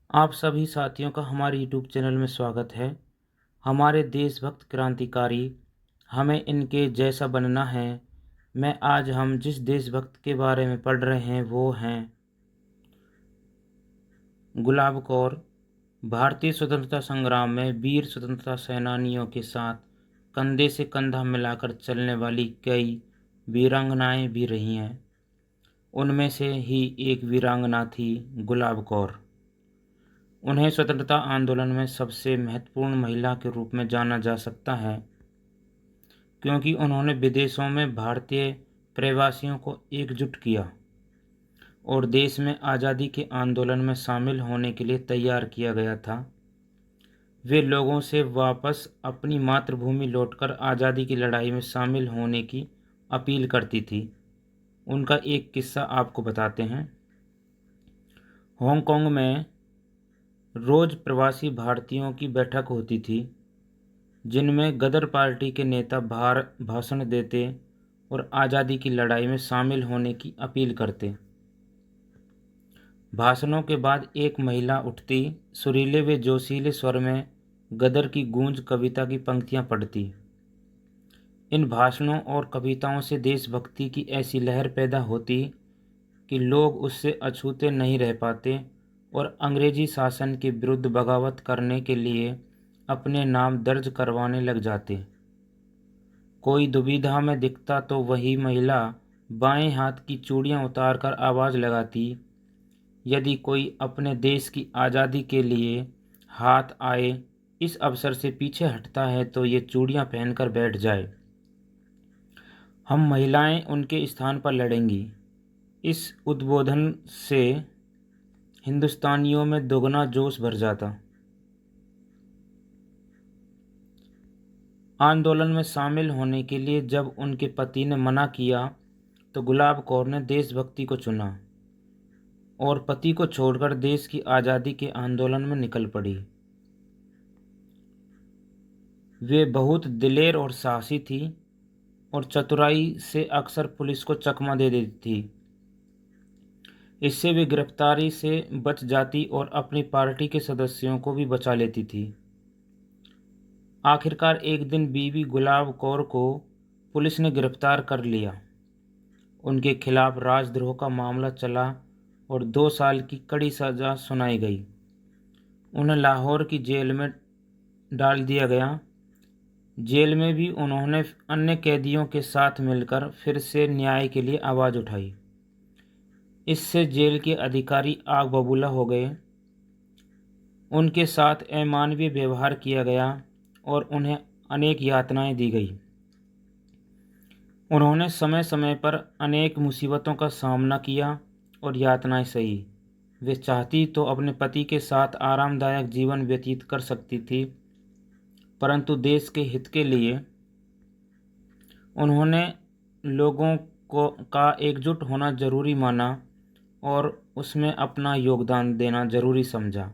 आप सभी साथियों का हमारे यूट्यूब चैनल में स्वागत है। हमारे देशभक्त क्रांतिकारी, हमें इनके जैसा बनना है। मैं आज हम जिस देशभक्त के बारे में पढ़ रहे हैं वो हैं गुलाब कौर। भारतीय स्वतंत्रता संग्राम में वीर स्वतंत्रता सेनानियों के साथ कंधे से कंधा मिलाकर चलने वाली कई वीरांगनाएं भी रही हैं। उनमें से ही एक वीरांगना थी गुलाब कौर। उन्हें स्वतंत्रता आंदोलन में सबसे महत्वपूर्ण महिला के रूप में जाना जा सकता है, क्योंकि उन्होंने विदेशों में भारतीय प्रवासियों को एकजुट किया और देश में आज़ादी के आंदोलन में शामिल होने के लिए तैयार किया गया था। वे लोगों से वापस अपनी मातृभूमि लौटकर आज़ादी की लड़ाई में शामिल होने की अपील करती थी। उनका एक किस्सा आपको बताते हैं। हांगकांग में रोज़ प्रवासी भारतीयों की बैठक होती थी, जिनमें गदर पार्टी के नेता भाषण देते और आज़ादी की लड़ाई में शामिल होने की अपील करते। भाषणों के बाद एक महिला उठती, सुरीले व जोशीले स्वर में गदर की गूंज कविता की पंक्तियां पढ़ती। इन भाषणों और कविताओं से देशभक्ति की ऐसी लहर पैदा होती कि लोग उससे अछूते नहीं रह पाते और अंग्रेजी शासन के विरुद्ध बगावत करने के लिए अपने नाम दर्ज करवाने लग जाते। कोई दुविधा में दिखता तो वही महिला बाएं हाथ की चूड़ियां उतारकर आवाज़ लगाती, यदि कोई अपने देश की आज़ादी के लिए हाथ आए इस अवसर से पीछे हटता है तो ये चूड़ियां पहनकर बैठ जाए। हम महिलाएं उनके स्थान पर लड़ेंगी। इस उद्बोधन से हिंदुस्तानियों में दोगुना जोश भर जाता। आंदोलन में शामिल होने के लिए जब उनके पति ने मना किया तो गुलाब कौर ने देशभक्ति को चुना और पति को छोड़कर देश की आज़ादी के आंदोलन में निकल पड़ी। वे बहुत दिलेर और साहसी थी और चतुराई से अक्सर पुलिस को चकमा दे देती थी। इससे वे गिरफ्तारी से बच जाती और अपनी पार्टी के सदस्यों को भी बचा लेती थी। आखिरकार एक दिन बीवी गुलाब कौर को पुलिस ने गिरफ्तार कर लिया। उनके खिलाफ राजद्रोह का मामला चला और 2 साल की कड़ी सजा सुनाई गई। उन्हें लाहौर की जेल में डाल दिया गया। जेल में भी उन्होंने अन्य कैदियों के साथ मिलकर फिर से न्याय के लिए आवाज़ उठाई। इससे जेल के अधिकारी आग बबूला हो गए। उनके साथ अमानवीय व्यवहार किया गया और उन्हें अनेक यातनाएं दी गई। उन्होंने समय समय पर अनेक मुसीबतों का सामना किया और यातनाएं सही। वे चाहती तो अपने पति के साथ आरामदायक जीवन व्यतीत कर सकती थी, परंतु देश के हित के लिए उन्होंने लोगों को का एकजुट होना जरूरी माना और उसमें अपना योगदान देना जरूरी समझा।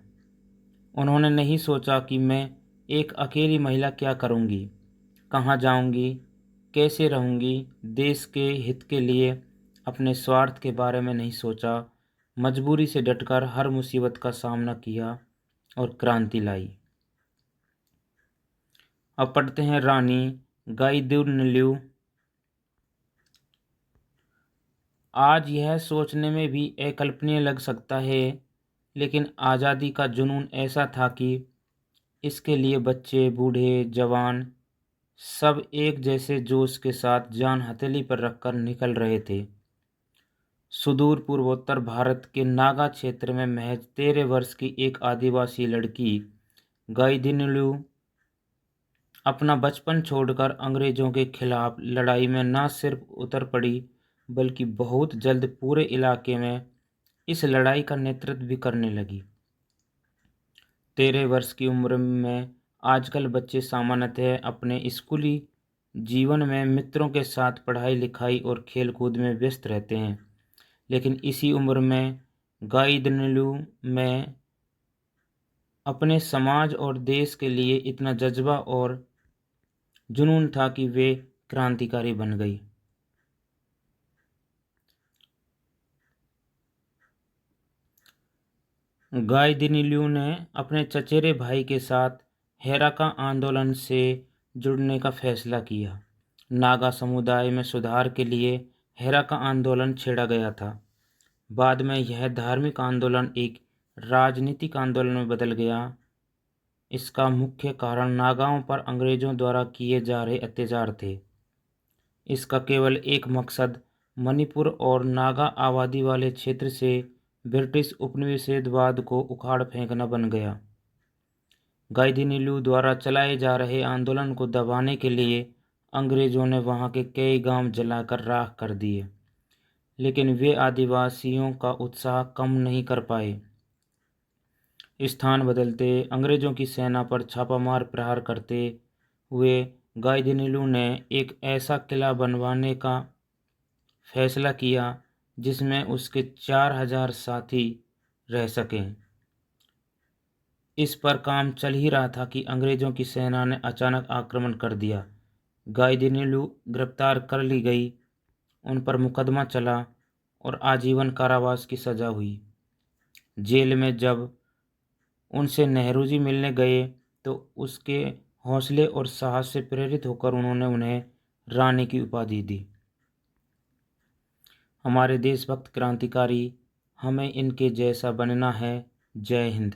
उन्होंने नहीं सोचा कि मैं एक अकेली महिला क्या करूंगी, कहाँ जाऊंगी, कैसे रहूंगी। देश के हित के लिए अपने स्वार्थ के बारे में नहीं सोचा। मजबूरी से डटकर हर मुसीबत का सामना किया और क्रांति लाई। अब पढ़ते हैं रानी गाइदिन्ल्यू। आज यह सोचने में भी अकल्पनीय लग सकता है, लेकिन आज़ादी का जुनून ऐसा था कि इसके लिए बच्चे, बूढ़े, जवान सब एक जैसे जोश के साथ जान हथेली पर रखकर निकल रहे थे। सुदूर पूर्वोत्तर भारत के नागा क्षेत्र में महज 13 वर्ष की एक आदिवासी लड़की गाइदिन्ल्यू अपना बचपन छोड़कर अंग्रेजों के खिलाफ लड़ाई में न सिर्फ उतर पड़ी, बल्कि बहुत जल्द पूरे इलाके में इस लड़ाई का नेतृत्व भी करने लगी। 13 वर्ष की उम्र में आजकल बच्चे सामान्यतः अपने स्कूली जीवन में मित्रों के साथ पढ़ाई लिखाई और खेल कूद में व्यस्त रहते हैं, लेकिन इसी उम्र में गाइदिन्ल्यू में अपने समाज और देश के लिए इतना जज्बा और जुनून था कि वे क्रांतिकारी बन गई। गाइदिनिल्यू ने अपने चचेरे भाई के साथ हेराका आंदोलन से जुड़ने का फैसला किया। नागा समुदाय में सुधार के लिए हेराका आंदोलन छेड़ा गया था। बाद में यह धार्मिक आंदोलन एक राजनीतिक आंदोलन में बदल गया। इसका मुख्य कारण नागाओं पर अंग्रेजों द्वारा किए जा रहे अत्याचार थे। इसका केवल एक मकसद मणिपुर और नागा आबादी वाले क्षेत्र से ब्रिटिश उपनिवेशवाद को उखाड़ फेंकना बन गया। गाइदिनिल्यू द्वारा चलाए जा रहे आंदोलन को दबाने के लिए अंग्रेजों ने वहां के कई गांव जलाकर राख कर दिए, लेकिन वे आदिवासियों का उत्साह कम नहीं कर पाए। स्थान बदलते अंग्रेजों की सेना पर छापामार प्रहार करते हुए गाइदिनिल्यू ने एक ऐसा किला बनवाने का फैसला किया जिसमें उसके 4000 साथी रह सकें। इस पर काम चल ही रहा था कि अंग्रेजों की सेना ने अचानक आक्रमण कर दिया। गाइदिनिल्यू गिरफ्तार कर ली गई, उन पर मुकदमा चला और आजीवन कारावास की सज़ा हुई। जेल में जब उनसे नेहरू जी मिलने गए तो उसके हौसले और साहस से प्रेरित होकर उन्होंने उन्हें रानी की उपाधि दी। हमारे देशभक्त क्रांतिकारी, हमें इनके जैसा बनना है। जय हिंद।